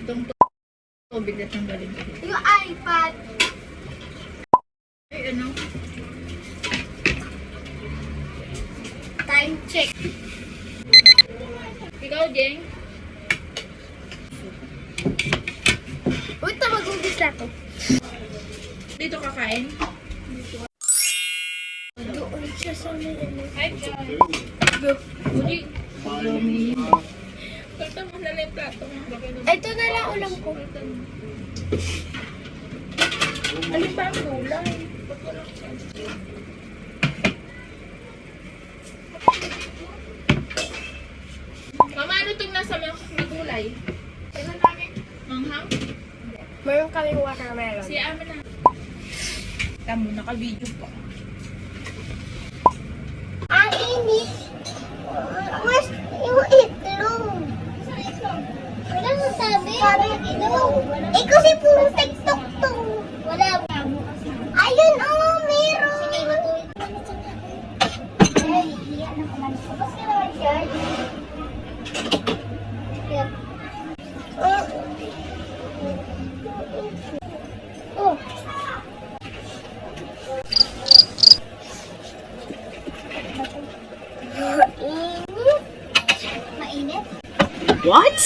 Itong tubig na tanggalin ko. Yung iPad. Ay, ano? Time check. Ikaw, Jeng? Wait na, mag-ubis na ako. Dito kakain? Doon siya sa nila. Hi, guys. Go. Uli. Kalta mo na lang yung plato mo. Ito na lang ulam ko. Ano ba ang gulay? Mama, ano itong nasa mga gulay? Kailan namin? Manghang? Meron kaming watermelon. Si Ama na. Tamo, naka-video pa. Ang init. Where's yung itlog? Wala mo sabi. Sabi itlog. Eh kasi puro TikTok to. Wala. Ayun, oh, meron. Sige, matuloy. Ay, iyan ang kaman. Tapos ka naman, George. Yep. Oh. Mainit. Mainit? What?